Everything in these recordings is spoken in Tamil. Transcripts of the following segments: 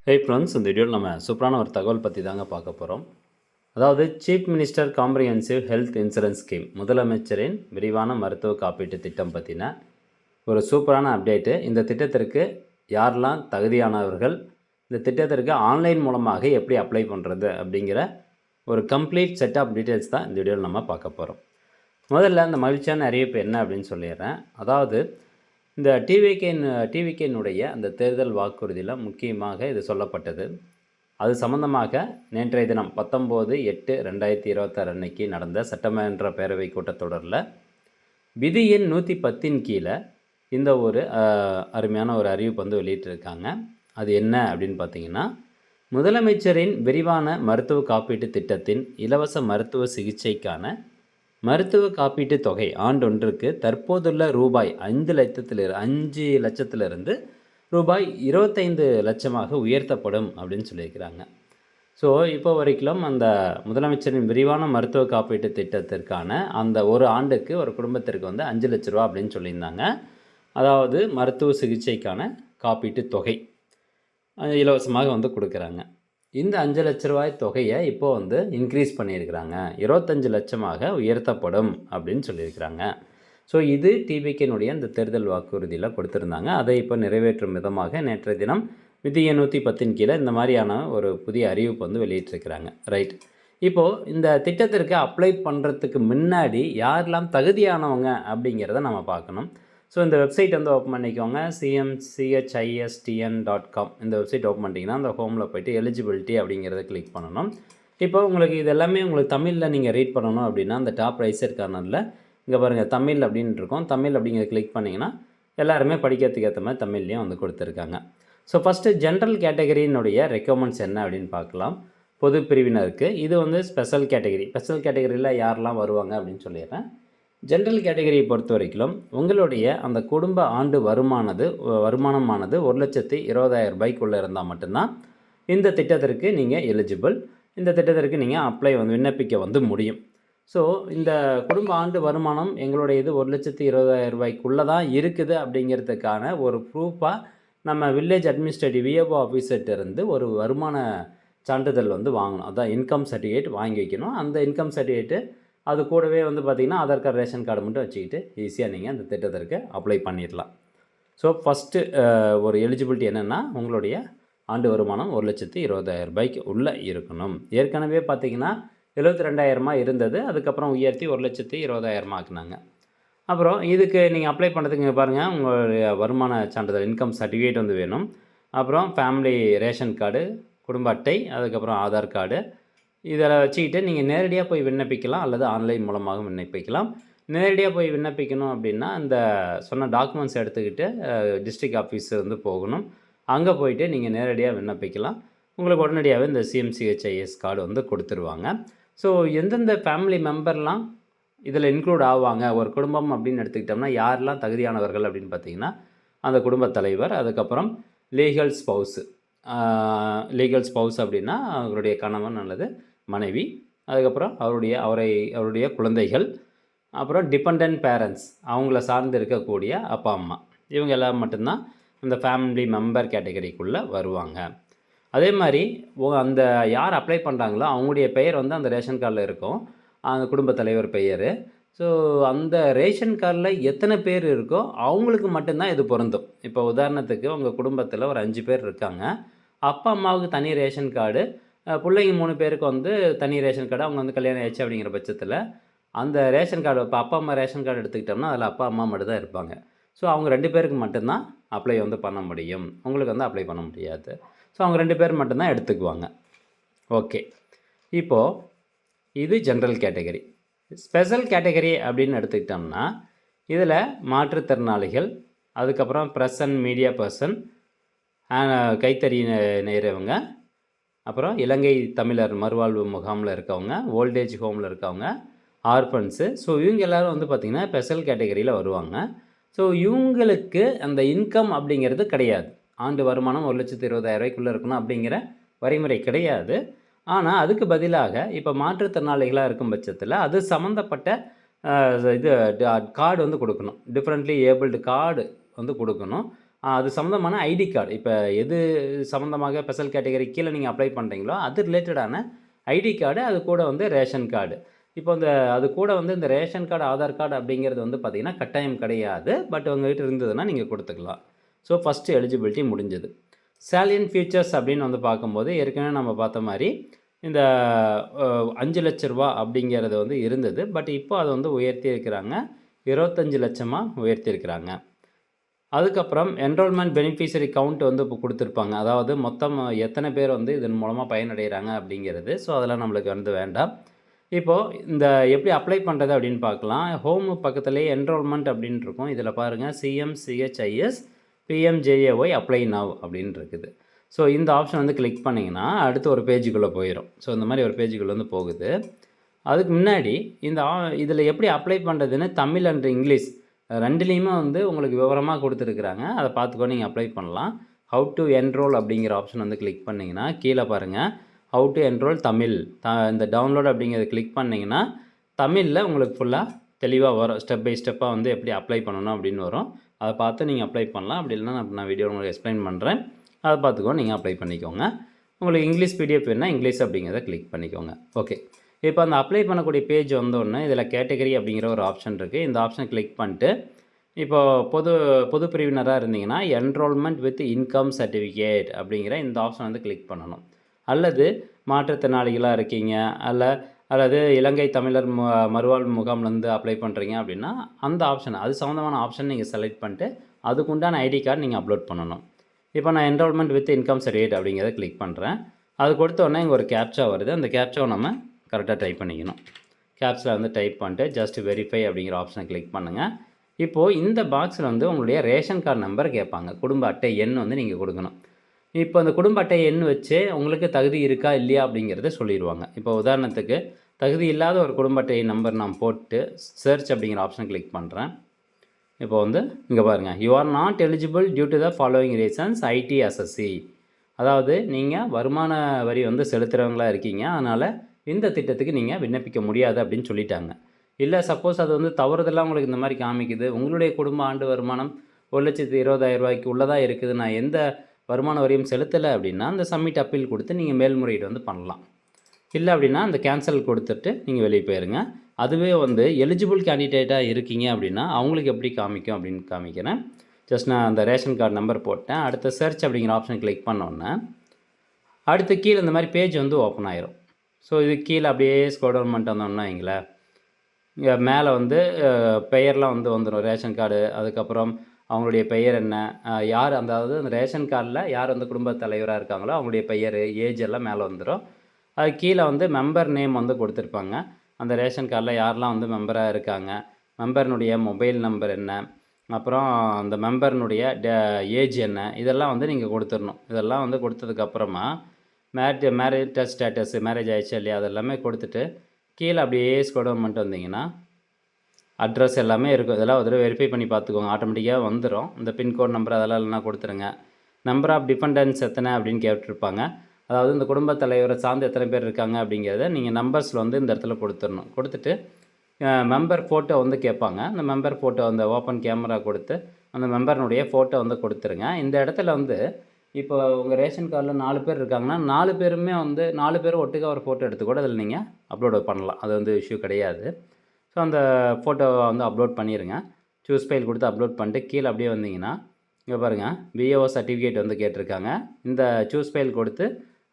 ஹே ஃப்ரெண்ட்ஸ், இந்த வீடியோவில் நம்ம சூப்பரான ஒரு தகவல் பற்றி தாங்க பார்க்க போகிறோம். அதாவது chief minister comprehensive health insurance scheme, முதலமைச்சரின் விரிவான மருத்துவ காப்பீட்டு திட்டம் பற்றின ஒரு சூப்பரான அப்டேட்டு. இந்த திட்டத்திற்கு யாரெல்லாம் தகுதியானவர்கள், இந்த திட்டத்திற்கு ஆன்லைன் மூலமாக எப்படி அப்ளை பண்ணுறது அப்படிங்கிற ஒரு கம்ப்ளீட் செட் ஆஃப் டீட்டெயில்ஸ் தான் இந்த வீடியோவில் நம்ம பார்க்க போகிறோம். முதல்ல இந்த மகிழ்ச்சியான அறிவிப்பு என்ன அப்படின்னு சொல்லிடுறேன். அதாவது இந்த டிவிகேனுடைய அந்த தேர்தல் வாக்குறுதியில் முக்கியமாக இது சொல்லப்பட்டது. அது சம்பந்தமாக நேற்றைய தினம் 19/8/2026 அன்னைக்கு நடந்த சட்டமன்ற பேரவை கூட்டத்தொடரில் விதி எண் 110 கீழே இந்த ஒரு அருமையான ஒரு அறிவிப்பு வந்து வெளியிட்டிருக்காங்க. அது என்ன அப்படின்னு பார்த்தீங்கன்னா, முதலமைச்சரின் விரிவான மருத்துவ காப்பீட்டு திட்டத்தின் இலவச மருத்துவ சிகிச்சைக்கான மருத்துவ காப்பீட்டு தொகை ஆண்டொன்றுக்கு தற்போதுள்ள ரூபாய் 5 லட்சத்திலிருந்து ரூபாய் 25 லட்சமாக உயர்த்தப்படும் அப்படின்னு சொல்லியிருக்கிறாங்க. ஸோ இப்போ வரைக்கும் அந்த முதலமைச்சரின் விரிவான மருத்துவ காப்பீட்டு திட்டத்திற்கான அந்த ஒரு ஆண்டுக்கு ஒரு குடும்பத்திற்கு வந்து 5 லட்ச ரூபா அப்படின்னு சொல்லியிருந்தாங்க. அதாவது மருத்துவ சிகிச்சைக்கான காப்பீட்டு தொகை இலவசமாக வந்து கொடுக்குறாங்க. இந்த 5 லட்ச ரூபாய் தொகையை இப்போ வந்து இன்க்ரீஸ் பண்ணியிருக்கிறாங்க. 25 லட்சமாக உயர்த்தப்படும் அப்படின்னு சொல்லியிருக்கிறாங்க. ஸோ இது டிவிகேனுடைய இந்த தேர்தல் வாக்குறுதியில் கொடுத்துருந்தாங்க. அதை இப்போ நிறைவேற்றும் விதமாக நேற்றைய தினம் விதி எண் 110 கீழே இந்த மாதிரியான ஒரு புதிய அறிவிப்பு வந்து வெளியிட்டிருக்கிறாங்க. ரைட். இப்போது இந்த திட்டத்திற்கு அப்ளை பண்ணுறதுக்கு முன்னாடி யாரெல்லாம் தகுதியானவங்க அப்படிங்கிறத நம்ம பார்க்கணும். ஸோ இந்த வெப்சைட் வந்து ஓப்பன் பண்ணிக்கோங்க. cmchistn.com இந்த வெப்சைட் ஓப்பன் பண்ணிட்டீங்கன்னா அந்த ஹோமில் போய்ட்டு எலிஜிபிலிட்டி அப்படிங்கிறத கிளிக் பண்ணணும். இப்போ உங்களுக்கு இது எல்லாமே உங்களுக்கு தமிழில் நீங்கள் ரீட் பண்ணணும் அப்படின்னா அந்த டாப் ரைட் சைட் கார்னரில் இங்கே பாருங்கள் தமிழ் அப்படின்னு இருக்கும். தமிழ் அப்படிங்கிறத கிளிக் பண்ணிங்கன்னா எல்லாருமே படிக்கிறதுக்கு ஏற்ற மாதிரி தமிழ்லேயும் வந்து கொடுத்துருக்காங்க. ஸோ ஃபஸ்ட்டு ஜென்ரல் கேட்டகரியினுடைய ரெக்கமெண்ட்ஸ் என்ன அப்படின்னு பார்க்கலாம். பொது பிரிவினருக்கு இது வந்து ஸ்பெஷல் கேட்டகரி. ஸ்பெஷல் கேட்டகரியில் யாரெல்லாம் வருவாங்க அப்படின்னு சொல்லிடுறேன். ஜென்ரல் கேட்டகரியை பொறுத்த வரைக்கும் உங்களுடைய அந்த குடும்ப ஆண்டு வருமானமானது 1,20,000 ரூபாய்க்குள்ளே இருந்தால் மட்டும்தான் இந்த திட்டத்திற்கு நீங்கள் எலிஜிபிள். இந்த திட்டத்திற்கு நீங்கள் அப்ளை வந்து விண்ணப்பிக்க வந்து முடியும். ஸோ இந்த குடும்ப ஆண்டு வருமானம் எங்களுடைய இது 1,20,000 ரூபாய்க்குள்ளே தான் இருக்குது அப்படிங்கிறதுக்கான ஒரு ப்ரூஃபாக நம்ம வில்லேஜ் அட்மினிஸ்ட்ரேட்டிவ் விஏஓ ஆஃபீஸர்கிட்டருந்து ஒரு வருமான சான்றிதழ் வந்து வாங்கணும். அதான் இன்கம் சர்டிஃபிகேட் வாங்கி வைக்கணும். அந்த இன்கம் சர்டிஃபிகேட்டு அது கூடவே வந்து பார்த்திங்கன்னா ஆதார் கார்டு, ரேஷன் கார்டு மட்டும் வச்சுக்கிட்டு ஈஸியாக நீங்கள் அந்த திட்டத்திற்கு அப்ளை பண்ணிடலாம். ஸோ ஃபஸ்ட்டு ஒரு எலிஜிபிலிட்டி என்னென்னா உங்களுடைய ஆண்டு வருமானம் 1,20,000 ரூபாய்க்கு உள்ளே இருக்கணும். ஏற்கனவே பார்த்திங்கன்னா 72,000 இருந்தது. அதுக்கப்புறம் உயர்த்தி 1,20,000 ஆக்குனாங்க. அப்புறம் இதுக்கு நீங்கள் அப்ளை பண்ணுறதுக்கு இங்கே பாருங்கள், உங்களுடைய வருமான சான்றிதழ் இன்கம் சர்டிஃபிகேட் வந்து வேணும். அப்புறம் ஃபேமிலி ரேஷன் கார்டு, குடும்ப அட்டை, அதுக்கப்புறம் ஆதார் கார்டு இதில் வச்சுக்கிட்டு நீங்கள் நேரடியாக போய் விண்ணப்பிக்கலாம் அல்லது ஆன்லைன் மூலமாக விண்ணப்பிக்கலாம். நேரடியாக போய் விண்ணப்பிக்கணும் அப்படின்னா இந்த சொன்ன டாக்குமெண்ட்ஸ் எடுத்துக்கிட்டு டிஸ்ட்ரிக்ட் ஆஃபீஸ் வந்து போகணும். அங்கே போயிட்டு நீங்கள் நேரடியாக விண்ணப்பிக்கலாம். உங்களுக்கு உடனடியாகவே இந்த சிஎம்சிஹெச்ஐஎஸ் கார்டு வந்து கொடுத்துருவாங்க. ஸோ எந்தெந்த ஃபேமிலி மெம்பர்லாம் இதில் இன்க்ளூட் ஆவாங்க ஒரு குடும்பம் அப்படின்னு எடுத்துக்கிட்டோம்னா யாரெல்லாம் தகுதியானவர்கள் அப்படின்னு பார்த்தீங்கன்னா அந்த குடும்பத் தலைவர், அதுக்கப்புறம் லீகல் ஸ்பௌஸ் அப்படின்னா அவருடைய கணவன் அல்லது மனைவி, அதுக்கப்புறம் அவருடைய குழந்தைகள், அப்புறம் டிபெண்டன்ட் பேரண்ட்ஸ் அவங்கள சார்ந்து இருக்கக்கூடிய அப்பா அம்மா, இவங்க எல்லாம் மட்டும்தான் இந்த ஃபேமிலி மெம்பர் கேட்டகரிக்குள்ளே வருவாங்க. அதே மாதிரி அந்த யார் அப்ளை பண்ணுறாங்களோ அவங்களுடைய பெயர் வந்து அந்த ரேஷன் கார்டில் இருக்கும், அந்த குடும்பத் தலைவர் பெயர். ஸோ அந்த ரேஷன் கார்டில் எத்தனை பேர் இருக்கோ அவங்களுக்கு மட்டும்தான் இது பொருந்தும். இப்போ உதாரணத்துக்கு உங்கள் குடும்பத்தில் ஒரு 5 பேர் இருக்காங்க. அப்பா அம்மாவுக்கு தனி ரேஷன் கார்டு, பிள்ளைங்க 3 பேருக்கு வந்து தனி ரேஷன் கார்டு, அவங்க வந்து கல்யாணம் ஆயிடுச்சு அப்படிங்கிற பட்சத்தில் அந்த ரேஷன் கார்டு இப்போ அப்பா அம்மா ரேஷன் கார்டு எடுத்துக்கிட்டோம்னா அதில் அப்பா அம்மா மட்டும் தான் இருப்பாங்க. ஸோ அவங்க 2 பேருக்கு மட்டும்தான் அப்ளை வந்து பண்ண முடியும். உங்களுக்கு வந்து அப்ளை பண்ண முடியாது. ஸோ அவங்க 2 பேர் மட்டும்தான் எடுத்துக்குவாங்க. ஓகே. இப்போது இது ஜென்ரல் கேட்டகரி. ஸ்பெஷல் கேட்டகரி அப்படின்னு எடுத்துக்கிட்டோம்னா இதில் மாற்றுத்திறனாளிகள், அதுக்கப்புறம் ப்ரெஸ் அண்ட் மீடியா பர்சன், கைத்தறி நெய்கிறவங்க, அப்புறம் இலங்கை தமிழர் மறுவாழ்வு முகாமில் இருக்கவங்க, ஓல்டேஜ் ஹோமில் இருக்கவங்க, ஆர்ஃபன்ஸு. ஸோ இவங்க எல்லோரும் வந்து பார்த்திங்கன்னா ஸ்பெஷல் கேட்டகரியில் வருவாங்க. ஸோ இவங்களுக்கு அந்த இன்கம் அப்படிங்கிறது கிடையாது. ஆண்டு வருமானம் 1,20,000 ரூபாய்க்குள்ளே இருக்கணும் அப்படிங்கிற வரைமுறை கிடையாது. ஆனால் அதுக்கு பதிலாக இப்போ மாற்றுத்திறனாளிகளாக இருக்கும் பட்சத்தில் அது சம்மந்தப்பட்ட இது கார்டு வந்து கொடுக்கணும். டிஃப்ரெண்ட்லி ஏபிள்டு கார்டு வந்து கொடுக்கணும். அது சம்மந்தமான ஐடி கார்டு. இப்போ எது சம்மந்தமாக ஸ்பெஷல் கேட்டகரி கீழே நீங்கள் அப்ளை பண்ணுறீங்களோ அது ரிலேட்டடான ஐடி கார்டு, அது கூட வந்து ரேஷன் கார்டு. இப்போ அது கூட வந்து இந்த ரேஷன் கார்டு, ஆதார் கார்டு அப்படிங்கிறது வந்து பார்த்திங்கன்னா கட்டாயம் கிடையாது. பட் உங்கள்கிட்ட இருந்ததுன்னா நீங்கள் கொடுத்துக்கலாம். ஸோ ஃபஸ்ட்டு எலிஜிபிலிட்டி முடிஞ்சது. சேலியன்ட் ஃபீச்சர்ஸ் அப்படின்னு வந்து பார்க்கும்போது ஏற்கனவே நம்ம பார்த்த மாதிரி இந்த 5,00,000 அப்படிங்கிறது வந்து இருந்தது. பட் இப்போ அதை வந்து உயர்த்தி இருக்கிறாங்க, 25 லட்சமாக உயர்த்தியிருக்கிறாங்க. அதுக்கப்புறம் என்ரோல்மெண்ட் பெனிஃபிஷரி கவுண்ட் வந்து இப்போ கொடுத்துருப்பாங்க. அதாவது மொத்தம் எத்தனை பேர் வந்து இதன் மூலமாக பயனடைகிறாங்க அப்படிங்கிறது. ஸோ அதெல்லாம் நம்மளுக்கு வந்து வேண்டாம். இப்போது இந்த எப்படி அப்ளை பண்ணுறது அப்படின்னு பார்க்கலாம். ஹோம் பக்கத்துலேயே என்ரோல்மெண்ட் அப்படின்னு இருக்கும். இதில் பாருங்கள் CMCHIS PMJAY அப்ளை நவ் அப்படின்னு இருக்குது. ஸோ இந்த ஆப்ஷன் வந்து கிளிக் பண்ணிங்கன்னா அடுத்து ஒரு பேஜுக்குள்ளே போயிடும். ஸோ இந்த மாதிரி ஒரு பேஜுக்குள்ளே வந்து போகுது. அதுக்கு முன்னாடி இதில் எப்படி அப்ளை பண்ணுறதுன்னு தமிழ் அண்ட் இங்கிலீஷ் ரெண்டுலேயுமே வந்து உங்களுக்கு விவரமாக கொடுத்துருக்குறாங்க. அதை பார்த்துக்கோ நீங்கள் அப்ளை பண்ணலாம். ஹவு டு என்ரோல் அப்படிங்கிற ஆப்ஷன் வந்து கிளிக் பண்ணிங்கன்னா கீழே பாருங்கள் ஹவு டு என்ரோல் தமிழ் இந்த டவுன்லோட் அப்படிங்கிறத கிளிக் பண்ணிங்கன்னா தமிழில் உங்களுக்கு ஃபுல்லாக தெளிவாக வரும். ஸ்டெப் பை ஸ்டெப்பாக வந்து எப்படி அப்ளை பண்ணணும் அப்படின்னு வரும். அதை பார்த்து நீங்கள் அப்ளை பண்ணலாம். அப்படி இல்லைன்னா நான் வீடியோ உங்களுக்கு எக்ஸ்பிளைன் பண்ணுறேன். அதை பார்த்துக்கோ நீங்கள் அப்ளை பண்ணிக்கோங்க. உங்களுக்கு இங்கிலீஷ் PDF வேணுன்னா இங்கிலீஷ் அப்படிங்கிறத கிளிக் பண்ணிக்கோங்க. ஓகே, இப்போ அந்த அப்ளை பண்ணக்கூடிய பேஜ் வந்தோடனே இதில் கேட்டகரி அப்படிங்கிற ஒரு ஆப்ஷன் இருக்குது. இந்த ஆப்ஷன் கிளிக் பண்ணிட்டு இப்போது பொது பிரிவினராக இருந்தீங்கன்னா என்ரோல்மெண்ட் வித் இன்கம் சர்டிஃபிகேட் அப்படிங்கிற இந்த ஆப்ஷன் வந்து கிளிக் பண்ணணும். அல்லது மாற்றுத்திறனாளிகளாக இருக்கீங்க அல்லது இலங்கை தமிழர் மறுவாழ்வு முகாம்லேருந்து அப்ளை பண்ணுறீங்க அப்படின்னா அந்த ஆப்ஷன், அது சம்மந்தமான ஆப்ஷன் நீங்கள் செலக்ட் பண்ணிட்டு அதுக்குண்டான ஐடி கார்டு நீங்கள் அப்லோட் பண்ணணும். இப்போ நான் என்ரோல்மெண்ட் வித் இன்கம் சர்டிஃபிகேட் அப்படிங்கிறத கிளிக் பண்ணுறேன். அது கொடுத்த உடனே இங்கே ஒரு கேப்ச்சா வருது. அந்த கேப்ச்சாவை நம்ம கரெக்டாக டைப் பண்ணிக்கணும். கேப்ஸில் வந்து டைப் பண்ணிட்டு ஜஸ்ட் வெரிஃபை அப்படிங்கிற ஆப்ஷனை கிளிக் பண்ணுங்கள். இப்போது இந்த பாக்ஸில் வந்து உங்களுடைய ரேஷன் கார்டு நம்பர் கேட்பாங்க. குடும்ப அட்டை எண் வந்து நீங்கள் கொடுக்கணும். இப்போ அந்த குடும்ப அட்டை எண் வச்சு உங்களுக்கு தகுதி இருக்கா இல்லையா அப்படிங்கிறத சொல்லிடுவாங்க. இப்போ உதாரணத்துக்கு தகுதி இல்லாத ஒரு குடும்ப அட்டை நம்பர் நான் போட்டு சர்ச் அப்படிங்கிற ஆப்ஷன் கிளிக் பண்ணுறேன். இப்போ வந்து இங்கே பாருங்கள், you are not eligible due to the following reasons ITSSC. அதாவது நீங்கள் வருமான வரி வந்து செலுத்துகிறவங்களா இருக்கீங்க, அதனால் இந்த திட்டத்துக்கு நீங்கள் விண்ணப்பிக்க முடியாது அப்படின்னு சொல்லிட்டாங்க. இல்லை சப்போஸ் அது வந்து தவறுதெல்லாம் உங்களுக்கு இந்த மாதிரி காமிக்குது, உங்களுடைய குடும்ப ஆண்டு வருமானம் 1,20,000 ரூபாய்க்கு உள்ளதாக இருக்குது, நான் எந்த வருமான வரியும் செலுத்தலை அப்படின்னா அந்த சப்மிட் அப்பீல் கொடுத்து நீங்கள் மேல்முறையீடு வந்து பண்ணலாம். இல்லை அப்படின்னா அந்த கேன்சல் கொடுத்துட்டு நீங்கள் வெளியே போயிருங்க. அதுவே வந்து எலிஜிபிள் கேண்டிடேட்டாக இருக்கீங்க அப்படின்னா அவங்களுக்கு எப்படி காமிக்கும் அப்படின்னு காமிக்கிறேன். ஜஸ்ட் நான் அந்த ரேஷன் கார்டு நம்பர் போட்டேன். அடுத்த சர்ச் அப்படிங்கிற ஆப்ஷன் கிளிக் பண்ணோன்னே அடுத்து கீழே இந்த மாதிரி பேஜ் வந்து ஓப்பன் ஆயிரும். ஸோ இது கீழே அப்படியே ஸ்க்ரோல் டவுன் பண்ணிட்டு வந்தோம்னா வைங்களேன், இங்கே மேலே வந்து பெயர்லாம் வந்து வந்துடும். ரேஷன் கார்டு, அதுக்கப்புறம் அவங்களுடைய பெயர் என்ன, யார் அதாவது அந்த ரேஷன் கார்டில் யார் வந்து குடும்ப தலைவராக இருக்காங்களோ அவங்களுடைய பெயர், ஏஜ் எல்லாம் மேலே வந்துடும். அது கீழே வந்து மெம்பர் நேம் வந்து கொடுத்துருப்பாங்க. அந்த ரேஷன் கார்டில் யாரெல்லாம் வந்து மெம்பராக இருக்காங்க, மெம்பர்னுடைய மொபைல் நம்பர் என்ன, அப்புறம் அந்த மெம்பர்னுடைய ஏஜ் என்ன, இதெல்லாம் வந்து நீங்கள் கொடுத்துடணும். இதெல்லாம் வந்து கொடுத்ததுக்கப்புறமா மேரேஜ் ஸ்டேட்டஸ், மேரேஜ் ஆயிடுச்சு இல்லையா, அதெல்லாமே கொடுத்துட்டு கீழே அப்படியே ஸ்க்ரோல் டவுன் பண்ணிட்டு வந்தீங்கன்னா அட்ரஸ் எல்லாமே இருக்கும். இதெல்லாம் ஒரு தடவை வெரிஃபை பண்ணி பார்த்துக்கோங்க, ஆட்டோமேட்டிக்காக வந்துடும். இந்த பின்கோட் நம்பர் அதெல்லாம் இல்லைனா கொடுத்துருங்க. நம்பர் ஆஃப் டிபெண்டன்ஸ் எத்தனை அப்படின்னு கேட்டிருப்பாங்க. அதாவது இந்த குடும்ப தலைவரை சார்ந்து எத்தனை பேர் இருக்காங்க அப்படிங்கிறத நீங்கள் நம்பர்ஸில் வந்து இந்த இடத்துல கொடுத்துடணும். கொடுத்துட்டு மெம்பர் ஃபோட்டோ வந்து கேட்பாங்க. அந்த மெம்பர் ஃபோட்டோ அந்த ஓப்பன் கேமரா கொடுத்து அந்த மெம்பர்னுடைய ஃபோட்டோ வந்து கொடுத்துருங்க. இந்த இடத்துல வந்து இப்போ உங்கள் ரேஷன் கார்டில் 4 பேர் இருக்காங்கன்னா 4 பேருமே வந்து 4 பேரும் ஒட்டுக்கா ஒரு ஃபோட்டோ எடுத்து கூட அதில் நீங்கள் அப்லோட் பண்ணலாம். அது வந்து இஷ்யூ கிடையாது. ஸோ அந்த ஃபோட்டோவை வந்து அப்லோட் பண்ணிடுங்க. சூஸ் ஃபைல் கொடுத்து அப்லோட் பண்ணிட்டு கீழே அப்படியே வந்தீங்கன்னா இங்கே பாருங்கள் VAO சர்டிஃபிகேட் வந்து கேட்டிருக்காங்க. இந்த சூஸ் ஃபைல் கொடுத்து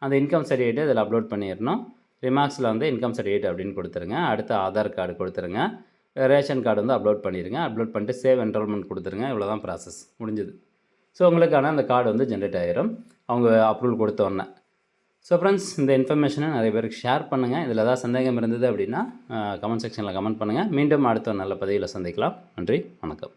அந்த இன்கம் சர்டிஃபிகேட்டை இதில் அப்லோட் பண்ணிடணும். ரிமார்க்ஸில் வந்து இன்கம் சர்டிஃபிகேட் அப்படின்னு கொடுத்துருங்க. அடுத்து ஆதார் கார்டு கொடுத்துருங்க. ரேஷன் கார்டு வந்து அப்லோட் பண்ணிடுங்க. அப்லோட் பண்ணிட்டு சேவ் என்ரோல்மெண்ட் கொடுத்துருங்க. இவ்வளோ தான் ப்ராசஸ் முடிஞ்சுது. ஸோ உங்களுக்கான அந்த கார்டு வந்து ஜென்ரேட் ஆகிரும் அவங்க அப்ரூவல் கொடுத்தோன்னே. ஸோ ஃப்ரெண்ட்ஸ், இந்த இன்ஃபர்மேஷனை நிறைய பேருக்கு ஷேர் பண்ணுங்கள். இதில் ஏதாவது சந்தேகம் இருந்தது அப்படின்னா கமெண்ட் செக்ஷனில் கமெண்ட் பண்ணுங்கள். மீண்டும் அடுத்த நல்ல பதிவில் சந்திக்கலாம். நன்றி, வணக்கம்.